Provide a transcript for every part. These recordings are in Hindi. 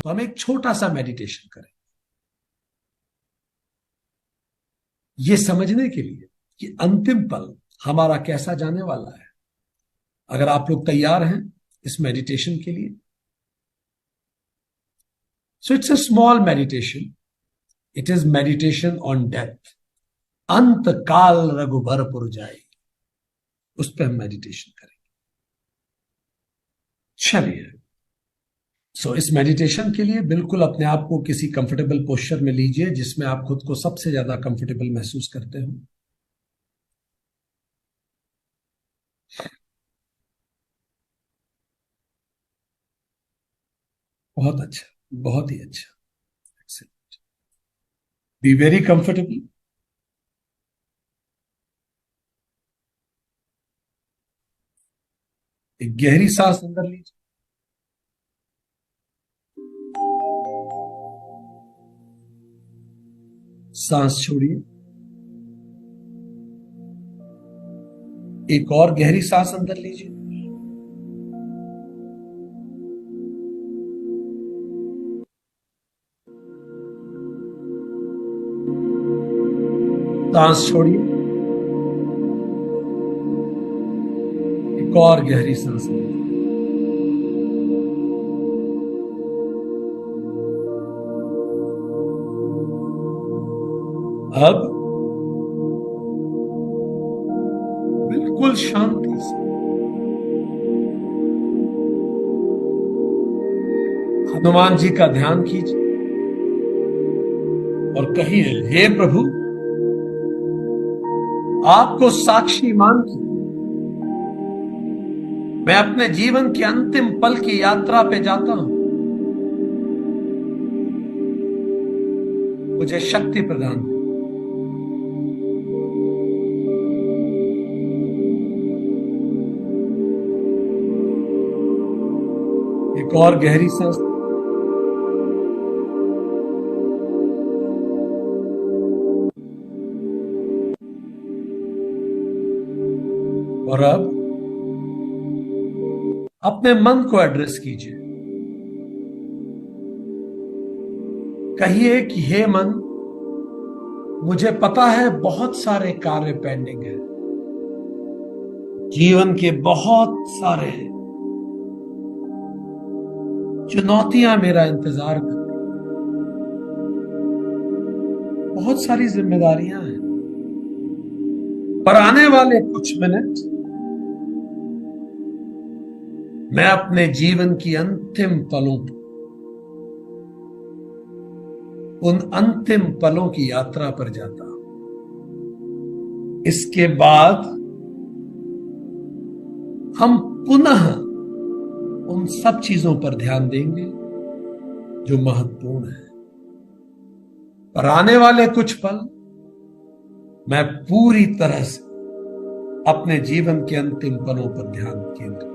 तो हम एक छोटा सा मेडिटेशन करें, ये समझने के लिए कि अंतिम पल हमारा कैसा जाने वाला है। अगर आप लोग तैयार हैं इस मेडिटेशन के लिए, so it's a small meditation. It is meditation on death. अंत काल रघुबर पुर जाए, उस पर हम मेडिटेशन करेंगे। चलिए, सो इस मेडिटेशन के लिए बिल्कुल अपने आप को किसी कंफर्टेबल पोस्चर में लीजिए जिसमें आप खुद को सबसे ज्यादा कंफर्टेबल महसूस करते हो। बहुत अच्छा, बहुत ही अच्छा। Be very comfortable. एक गहरी सांस अंदर लीजिए, सांस छोड़िए। एक और गहरी सांस अंदर लीजिए, सांस छोड़िए। एक और गहरी सांस लीजिए। अब बिल्कुल शांति से हनुमान जी का ध्यान कीजिए और कहिए, हे प्रभु, आपको साक्षी मान के मैं अपने जीवन के अंतिम पल की यात्रा पे जाता हूं। मुझे शक्ति प्रदान करें। एक और गहरी सांस, और अब अपने मन को एड्रेस कीजिए। कहिए कि हे मन, मुझे पता है बहुत सारे कार्य पेंडिंग हैं, जीवन के बहुत सारे चुनौतियां मेरा इंतजार कर, बहुत सारी जिम्मेदारियां हैं, पर आने वाले कुछ मिनट मैं अपने जीवन की अंतिम पलों पर, उन अंतिम पलों की यात्रा पर जाता हूं। इसके बाद हम पुनः उन सब चीजों पर ध्यान देंगे जो महत्वपूर्ण है, पर आने वाले कुछ पल मैं पूरी तरह से अपने जीवन के अंतिम पलों पर ध्यान केंद्रित।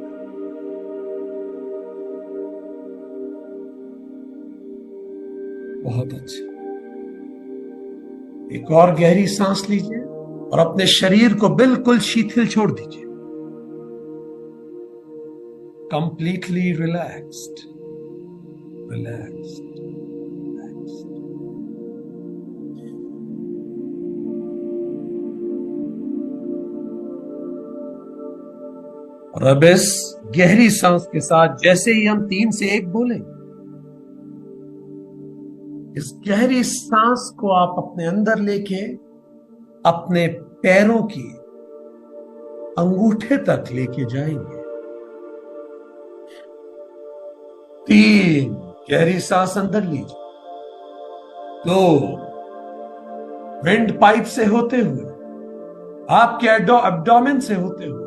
बहुत अच्छा। एक और गहरी सांस लीजिए और अपने शरीर को बिल्कुल शिथिल छोड़ दीजिए। Completely relaxed, relaxed, relaxed. और अब इस गहरी सांस के साथ जैसे ही हम 3 से 1 बोलेंगे, इस गहरी सांस को आप अपने अंदर लेके अपने पैरों की अंगूठे तक लेके जाएंगे। 3 गहरी सांस अंदर लीजिए। 2 विंड पाइप से होते हुए, आपके एब्डोमेन से होते हुए।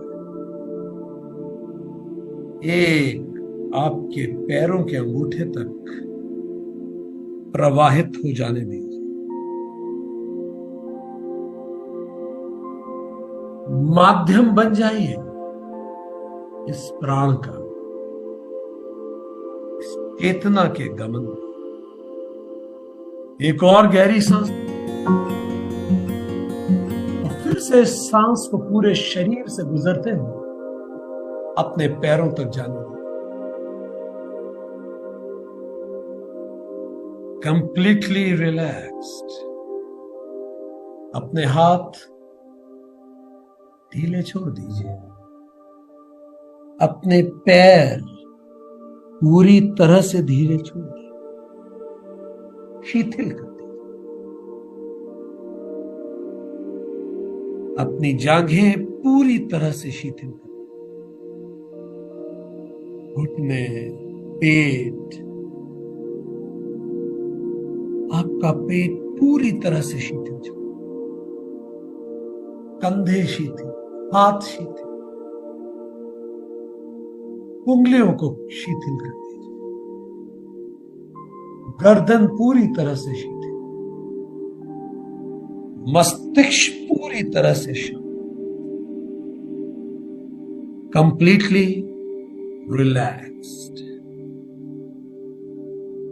1 आपके पैरों के अंगूठे तक प्रवाहित हो जाने दीजिए। माध्यम बन जाइए इस प्राण का, इस चेतना के गमन। एक और गहरी सांस, और फिर से इस सांस को पूरे शरीर से गुजरते हुए अपने पैरों तक जाने दीजिए। Completely relaxed. अपने हाथ ढीले छोड़ दीजिए। अपने पैर पूरी तरह से धीरे छोड़ दीजिए, शिथिल कर दीजिए। अपनी जांघें पूरी तरह से शिथिल कर दीजिए। घुटने, पेट, आपका पेट पूरी तरह से शिथिल छोड़, कंधे शिथिल, हाथ शिथिल, उंगलियों को शिथिल कर दीजिए। गर्दन पूरी तरह से शिथिल, मस्तिष्क पूरी तरह से शांत, कंप्लीटली रिलैक्स्ड।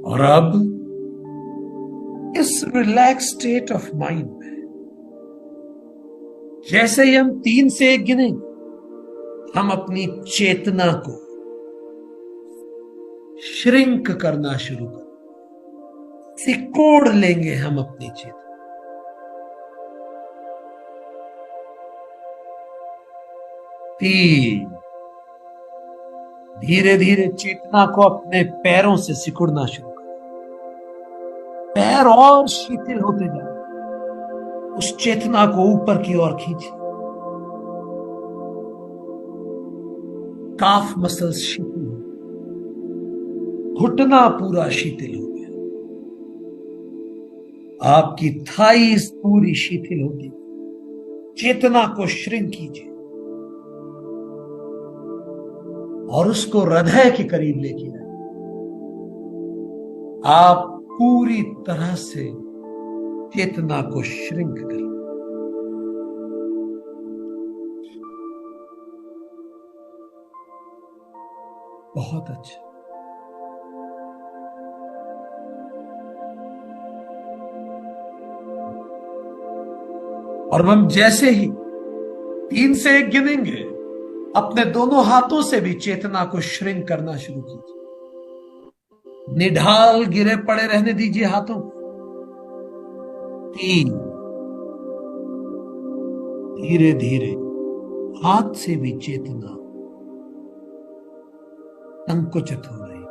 और अब इस रिलैक्स स्टेट ऑफ माइंड में जैसे ही हम 3 से 1 गिनेंगे, हम अपनी चेतना को श्रिंक करना शुरू कर, सिकोड़ लेंगे हम अपनी चेतना। 3, धीरे धीरे चेतना को अपने पैरों से सिकुड़ना शुरू कर। पैर और शिथिल होते जाए, उस चेतना को ऊपर की ओर खींचे। काफ मसल्स शिथिल हो, घुटना पूरा शिथिल हो गया, आपकी थाइस पूरी शिथिल होगी। चेतना को श्रिंक कीजिए और उसको हृदय के करीब लेके आए। आप पूरी तरह से चेतना को श्रिंक करें। बहुत अच्छा। और हम जैसे ही 3 से 1 गिनेंगे, अपने दोनों हाथों से भी चेतना को श्रिंक करना शुरू कीजिए। निढाल गिरे पड़े रहने दीजिए हाथों को। 3, धीरे धीरे हाथ से भी चेतना संकुचित हो रही।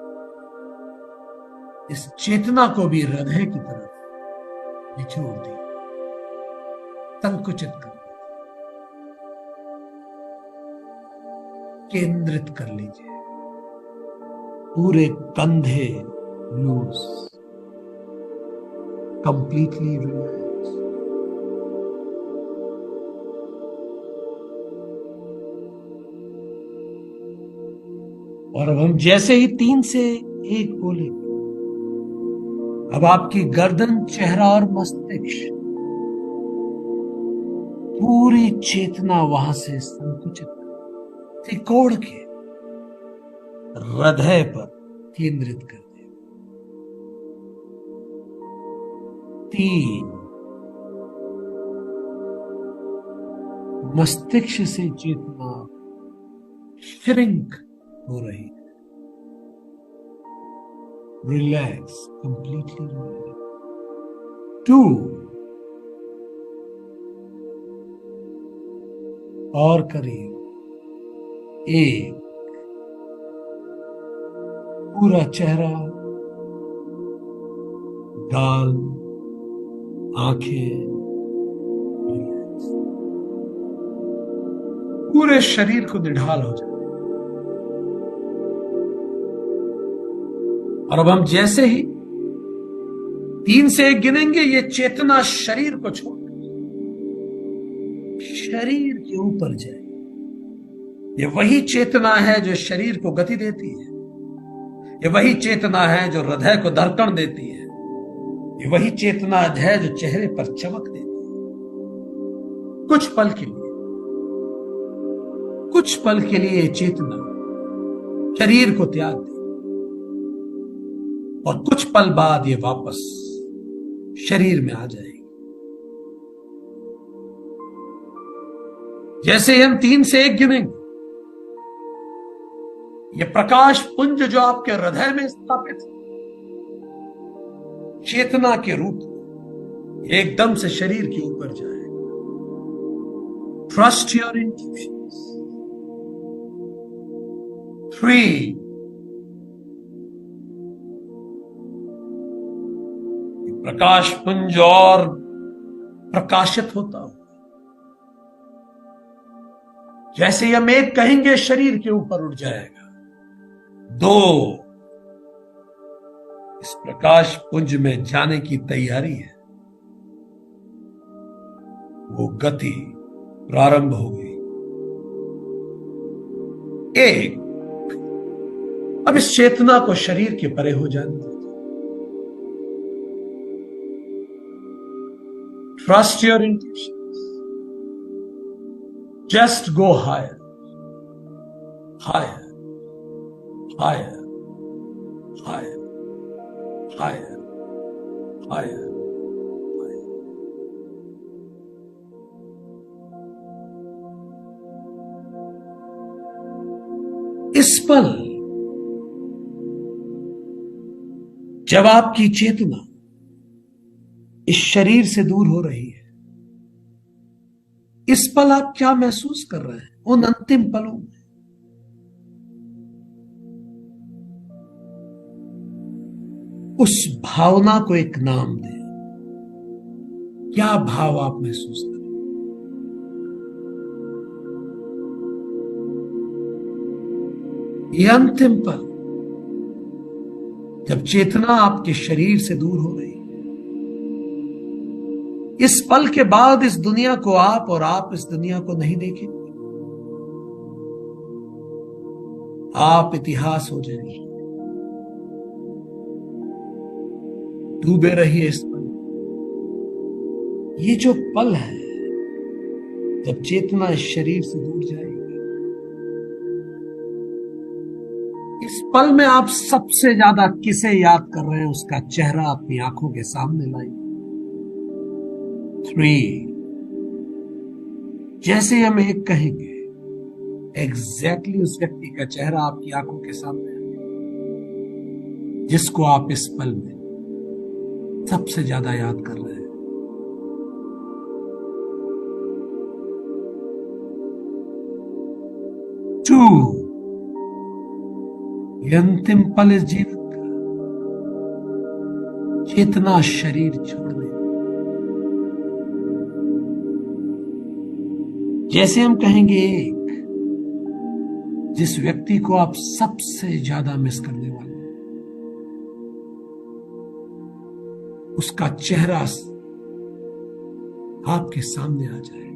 इस चेतना को भी हृदय की तरफ निचोड़ दी, संकुचित कर, केंद्रित कर लीजिए। पूरे कंधे लूज, कंप्लीटली रिलैक्स। और अब हम जैसे ही 3 से 1 बोलेंगे, अब आपकी गर्दन, चेहरा और मस्तिष्क पूरी चेतना वहां से संकुचित सिकोड़ के हृदय पर केंद्रित कर दे। 3, मस्तिष्क से चेतना श्रिंक हो रही है। Relax, completely relax. 2, और करीब 1, पूरा चेहरा, गाल, आंखें, पूरे शरीर को निढाल हो जाए। और अब हम जैसे ही 3 से 1 गिनेंगे, ये चेतना शरीर को छोड़ शरीर के ऊपर जाए। ये वही चेतना है जो शरीर को गति देती है। ये वही चेतना है जो हृदय को धड़कन देती है। ये वही चेतना है जो चेहरे पर चमक देती है। कुछ पल के लिए ये चेतना शरीर को त्याग दे, और कुछ पल बाद ये वापस शरीर में आ जाएगी। जैसे हम 3 से 1 गिनेंगे, ये प्रकाश पुंज जो आपके हृदय में स्थापित है, चेतना के रूप में एकदम से शरीर के ऊपर जाएगा। Trust your intuitions. 3, प्रकाश पुंज और प्रकाशित होता हो, जैसे हम एक कहेंगे शरीर के ऊपर उठ जाएगा। 2, इस प्रकाश पुंज में जाने की तैयारी है, वो गति प्रारंभ हो गई। 1, अब इस चेतना को शरीर के परे हो जाने दीजिए। Trust your intuitions. Just go higher, higher, higher, higher, higher, higher, higher. इस पल जब आपकी चेतना इस शरीर से दूर हो रही है, इस पल आप क्या महसूस कर रहे हैं? उन अंतिम पलों में उस भावना को एक नाम दें। क्या भाव आप महसूस करें? ये अंतिम पल जब चेतना आपके शरीर से दूर हो रही है, इस पल के बाद इस दुनिया को आप और आप इस दुनिया को नहीं देखेंगे। आप इतिहास हो जाएंगे। डूबे रहिए इस पल। ये जो पल है जब चेतना इस शरीर से दूर जाएगी, इस पल में आप सबसे ज्यादा किसे याद कर रहे हैं, उसका चेहरा अपनी आंखों के सामने लाइए। 3, जैसे हम एक कहेंगे, एग्जैक्टली उस व्यक्ति का चेहरा आपकी आंखों के सामने है जिसको आप इस पल में सबसे ज्यादा याद कर रहे हैं। 2, ये अंतिम पल इस जीवन का, चेतना शरीर छोड़ने। जैसे हम कहेंगे एक, जिस व्यक्ति को आप सबसे ज्यादा मिस करने वाले हैं, उसका चेहरा आपके सामने आ जाए।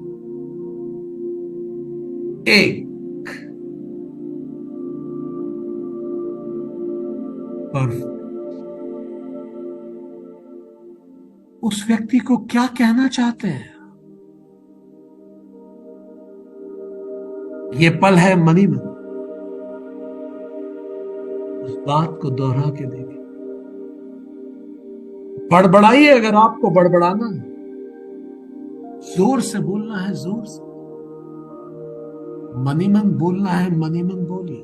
1, परफेक्ट। उस व्यक्ति को क्या कहना चाहते हैं? ये पल है मनी मन। उस बात को दोहरा के देखें। बड़बड़ाइए अगर आपको बड़बड़ाना है, जोर से बोलना है, जोर से। मनी मन बोलना है, मनी मन बोलिए।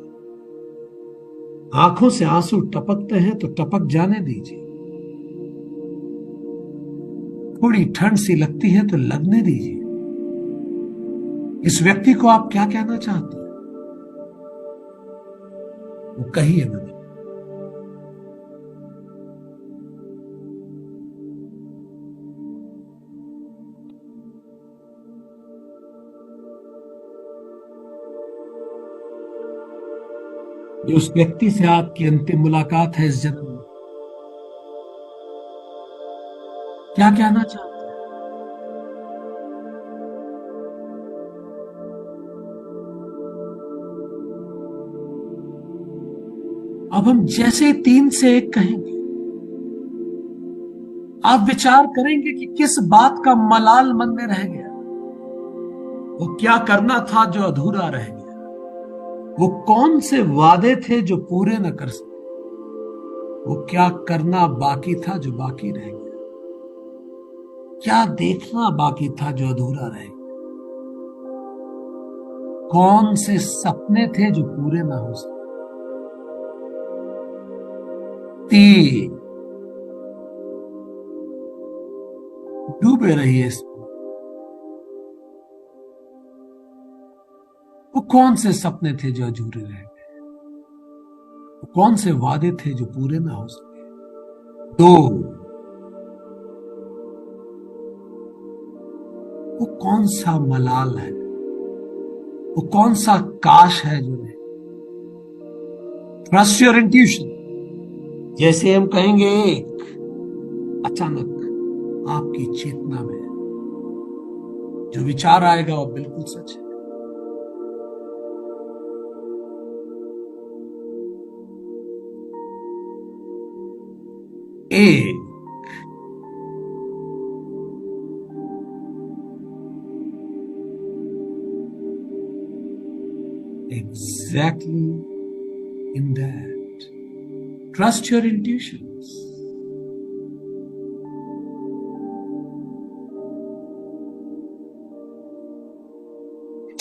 आंखों से आंसू टपकते हैं तो टपक जाने दीजिए। थोड़ी ठंड सी लगती है तो लगने दीजिए। इस व्यक्ति को आप क्या कहना चाहते हैं, वो कहिए मैंने। ये उस व्यक्ति से आपकी अंतिम मुलाकात है इस जन्म में। क्या कहना चाहते हैं? अब हम जैसे 3 से 1 कहेंगे, आप विचार करेंगे कि किस बात का मलाल मन में रह गया, वो क्या करना था जो अधूरा रह गया, वो कौन से वादे थे जो पूरे न कर सके, वो क्या करना बाकी था जो बाकी रह गया, क्या देखना बाकी था जो अधूरा रह गया, कौन से सपने थे जो पूरे ना हो सके। 3, डूबे रहिए इसमें। वो कौन से सपने थे जो अधूरे रह गए? वो कौन से वादे थे जो पूरे ना हो सके? दो, वो कौन सा मलाल है, वो कौन सा काश है जो नहीं? Trust your intuition. जैसे हम कहेंगे एक, अचानक आपकी चेतना में जो विचार आएगा वो बिल्कुल सच है। एक, exactly in that. Trust your intuitions.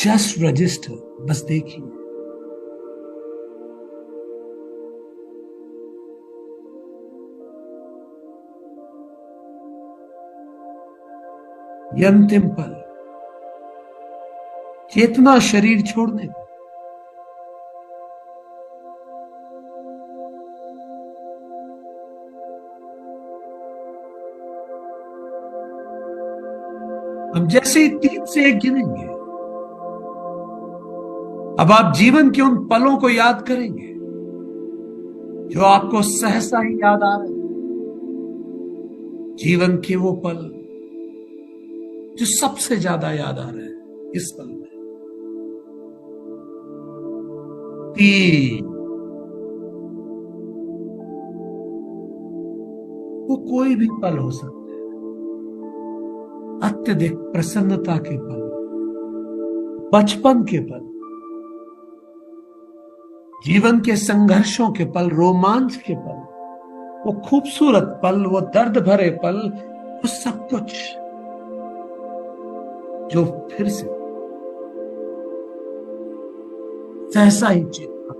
Just register. बस देखिए। ये अंतिम पल, चेतना शरीर छोड़ने को, हम जैसे ही 3 से 1 गिनेंगे, अब आप जीवन के उन पलों को याद करेंगे जो आपको सहसा ही याद आ रहे हैं। जीवन के वो पल जो सबसे ज्यादा याद आ रहे हैं इस पल में। 3, वो कोई भी पल हो सकता है। अत्यधिक प्रसन्नता के पल, बचपन के पल, जीवन के संघर्षों के पल, रोमांच के पल, वो खूबसूरत पल, वो दर्द भरे पल, वो सब कुछ जो फिर से सहसा ही चेतना।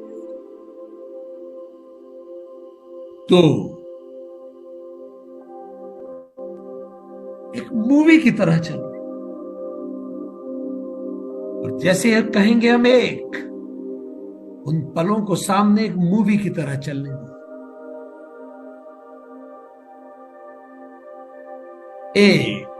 2, एक मूवी की तरह चल रही, और जैसे अब कहेंगे हम एक, उन पलों को सामने एक मूवी की तरह चलने दो। 1,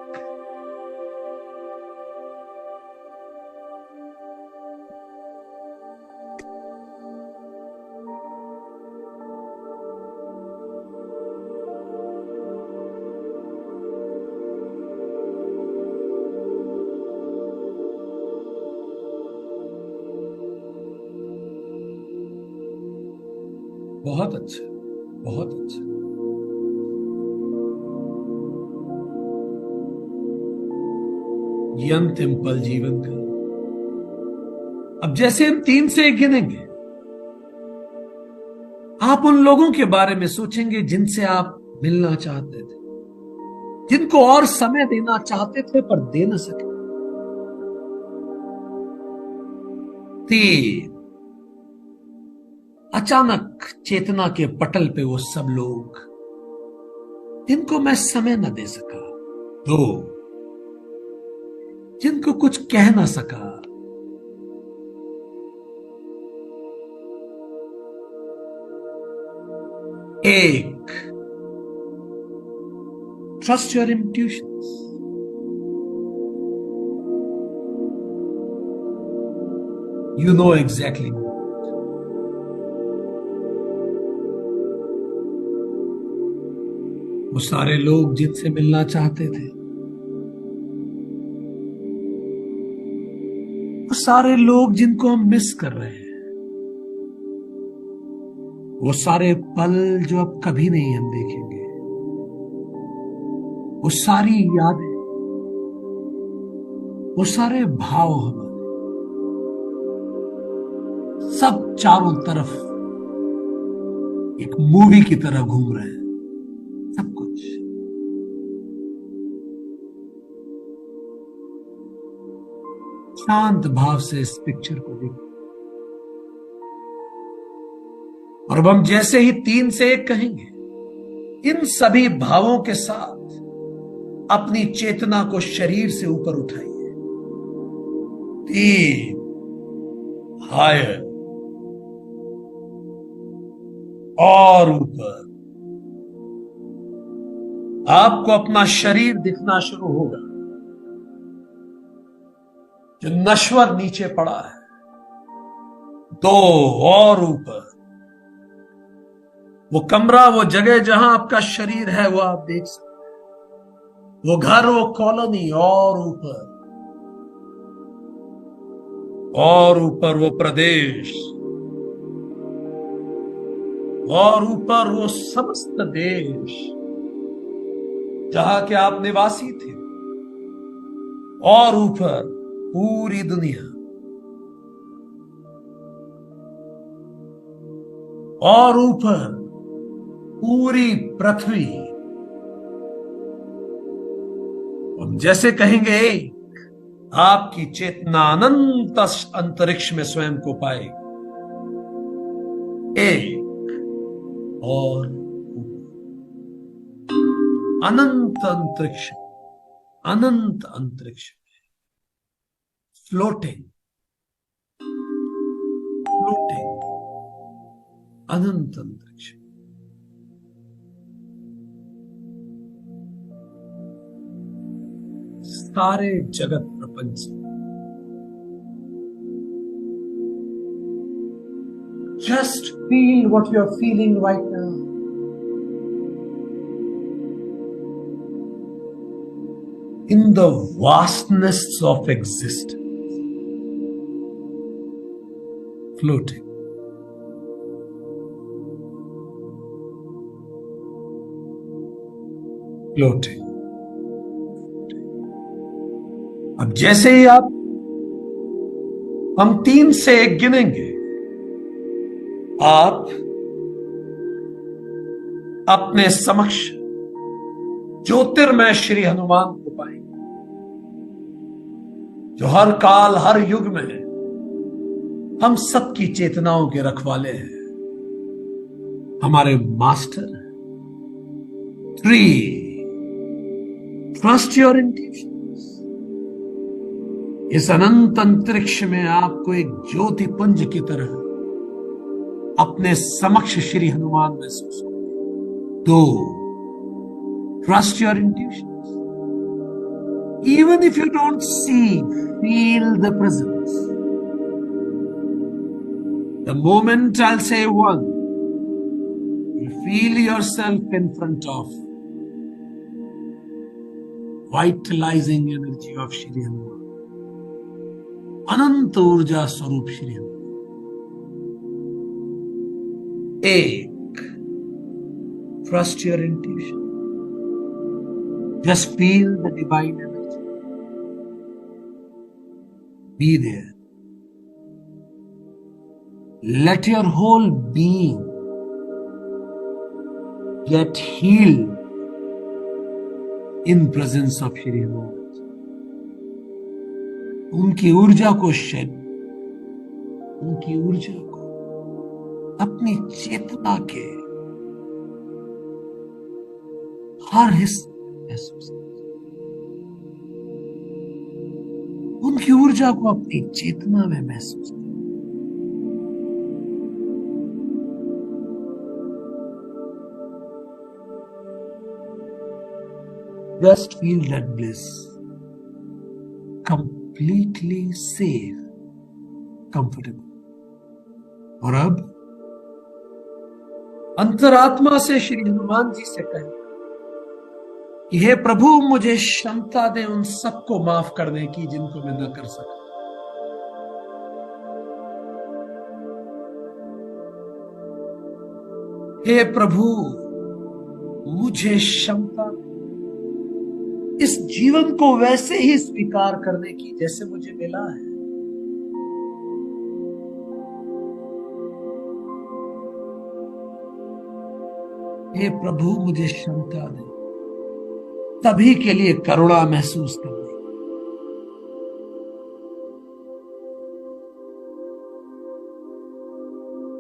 बहुत अच्छा, बहुत अच्छा। ये अंतिम पल जीवन का। अब जैसे हम 3 से 1 गिनेंगे, आप उन लोगों के बारे में सोचेंगे जिनसे आप मिलना चाहते थे, जिनको और समय देना चाहते थे पर दे न सके। 3, अचानक चेतना के पटल पे वो सब लोग जिनको मैं समय न दे सका। 2, जिनको कुछ कह ना सका। 1, trust your intuitions. You know exactly. वो सारे लोग जिनसे मिलना चाहते थे, वो सारे लोग जिनको हम मिस कर रहे हैं, वो सारे पल जो अब कभी नहीं हम देखेंगे, वो सारी यादें, वो सारे भाव हमारे सब चारों तरफ एक मूवी की तरह घूम रहे हैं। सब कुछ शांत भाव से इस पिक्चर को देखो। और अब हम जैसे ही 3 से 1 कहेंगे, इन सभी भावों के साथ अपनी चेतना को शरीर से ऊपर उठाइए। 3 हायर और ऊपर। आपको अपना शरीर दिखना शुरू होगा जो नश्वर नीचे पड़ा है। 2 और ऊपर। वो कमरा, वो जगह जहां आपका शरीर है, वो आप देख सकते हैं। वो घर, वो कॉलोनी, और ऊपर। और ऊपर वो प्रदेश, और ऊपर वो समस्त देश जहां के आप निवासी थे। और ऊपर पूरी दुनिया। और ऊपर पूरी पृथ्वी। हम जैसे कहेंगे, आपकी चेतना अनंत अंतरिक्ष में स्वयं को पाएगी। एक और अनंत अंतरिक्ष, अनंत अंतरिक्ष में फ्लोटिंग, फ्लोटिंग अनंत अंतरिक्ष। सारे जगत प्रपंच। Just feel what you're feeling right now. In the vastness of existence, floating. Floating. अब जैसे ही हम 3 से 1 गिनेंगे, आप अपने समक्ष ज्योतिर्मय श्री हनुमान को पाएंगे, जो हर काल हर युग में हम सबकी चेतनाओं के रखवाले हैं, हमारे मास्टर हैं। 3 ट्रस्ट योर इंट्यूशन। इस अनंत अंतरिक्ष में आपको एक ज्योति पुंज की तरह अपने समक्ष श्री हनुमान महसूस होंगे। 2 trust your intuition. Even if you don't see, feel the presence. The moment I will say 1, you feel yourself in front of vitalizing energy of Shri Hanuman, अनंत ऊर्जा स्वरूप Shri Hanuman. 1 trust your intuition. Just feel the divine energy, be there. Let your whole being get healed in presence of Shri Hanuman। उनकी ऊर्जा को शेड, उनकी ऊर्जा को अपनी चेतना के हर हिस्से महसूस करें। उनकी ऊर्जा को अपनी चेतना में महसूस करें। Just feel that bliss, completely safe, comfortable। और अब अंतरात्मा से श्री हनुमान जी से कहें कि हे प्रभु, मुझे क्षमता दे उन सबको माफ करने की जिनको मैं न कर सका। हे प्रभु, मुझे क्षमता इस जीवन को वैसे ही स्वीकार करने की जैसे मुझे मिला है। हे प्रभु, मुझे क्षमता दे सभी के लिए करुणा महसूस करने।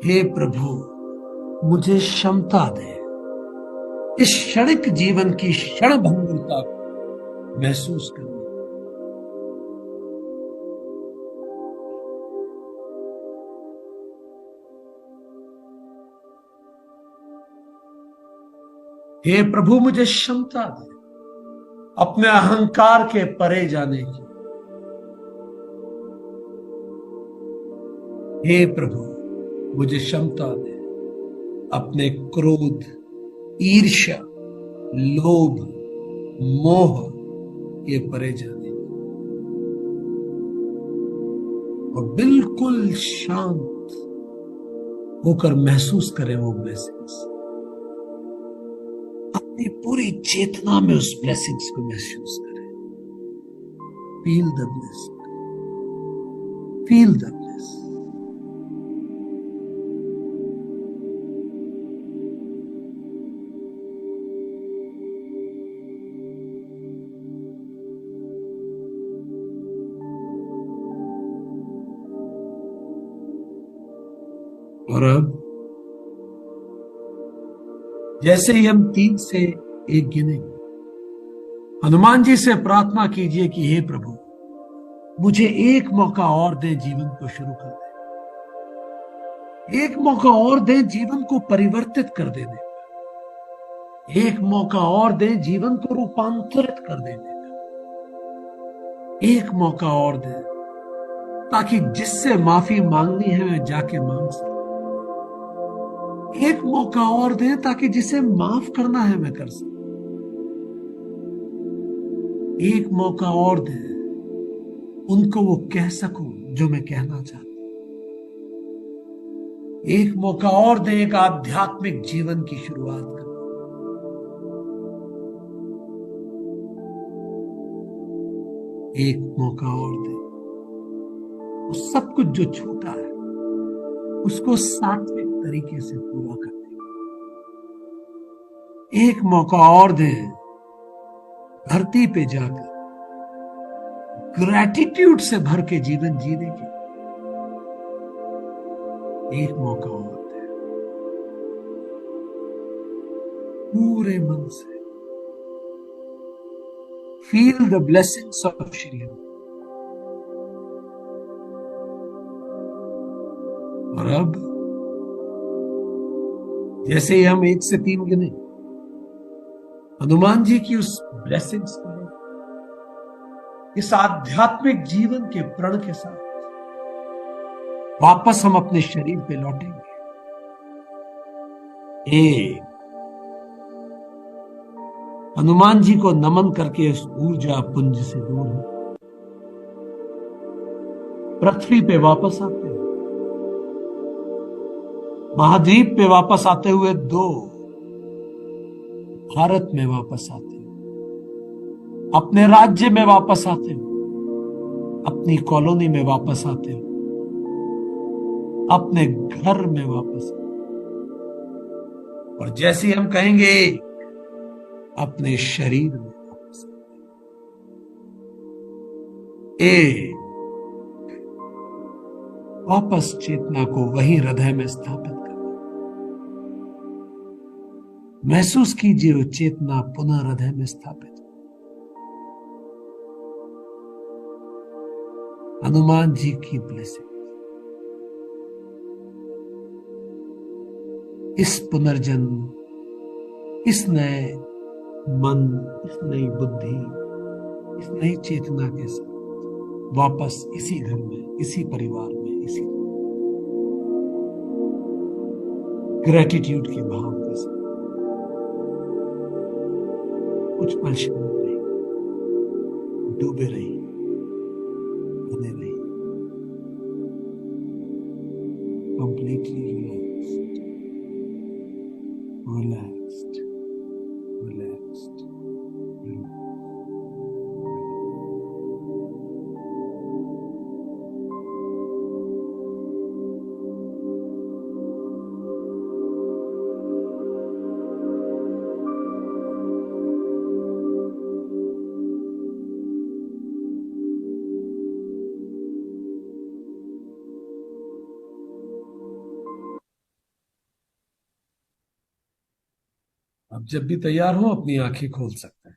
हे प्रभु, मुझे क्षमता दे इस क्षणिक जीवन की क्षणभंगुरता को महसूस करनी। हे प्रभु, मुझे क्षमता दे अपने अहंकार के परे जाने की। हे प्रभु, मुझे क्षमता दे अपने क्रोध, ईर्ष्या, लोभ, मोह के परे जाने की और बिल्कुल शांत होकर महसूस करें वो ब्लेसिंग्स। अपनी पूरी चेतना में उस ब्लेसिंग्स को महसूस करें। Feel the blessing, feel the blessing. और अब जैसे ही हम 3 से 1 गिनेंगे, हनुमान जी से प्रार्थना कीजिए कि हे प्रभु, मुझे एक मौका और दे जीवन को शुरू कर दे, एक मौका और दे जीवन को परिवर्तित कर देने का, एक मौका और दे जीवन को रूपांतरित कर देने का, एक मौका और दे ताकि जिससे माफी मांगनी है मैं जाके मांग सकूं, एक मौका और दे ताकि जिसे माफ करना है मैं कर सकूं, एक मौका और दे उनको वो कह सकूं जो मैं कहना चाहता हूं, एक मौका और दे एक आध्यात्मिक जीवन की शुरुआत कर, एक मौका और दे वो सब कुछ जो छूटा है उसको सात्विक तरीके से पूरा कर दे, एक मौका और दे धरती पे जाकर ग्रैटिट्यूड से भर के जीवन जीने की, एक मौका और दे पूरे मन से। Feel the blessings of Shri Ram. और अब जैसे ही हम 1 से 3 गिने, हनुमान जी की उस ब्लेसिंग्स को इस आध्यात्मिक जीवन के प्रण के साथ वापस हम अपने शरीर पे लौटेंगे। हनुमान जी को नमन करके उस ऊर्जा पुंज से दूर हो पृथ्वी पे वापस आते हुए, महाद्वीप पे वापस आते हुए, 2 भारत में वापस आते हुए, अपने राज्य में वापस आते हुए, अपनी कॉलोनी में वापस आते हुए, अपने घर में वापस आते, और जैसे ही हम कहेंगे अपने शरीर में वापस आते, वापस चेतना को वही हृदय में स्थापित करना। महसूस कीजिए वो चेतना पुनः हृदय में स्थापित। हनुमान जी की ब्लेसिंग इस पुनर्जन्म, इस नए मन, इस नई बुद्धि, इस नई चेतना के साथ वापस इसी घर में, इसी परिवार में, इसी ग्रेटिट्यूड के भाव के साथ कुछ पल शांत रहिए, डूबे रहिए, बने रहिए, completely relaxed, relaxed, relaxed, relaxed. अब जब भी तैयार हो अपनी आंखें खोल सकते हैं।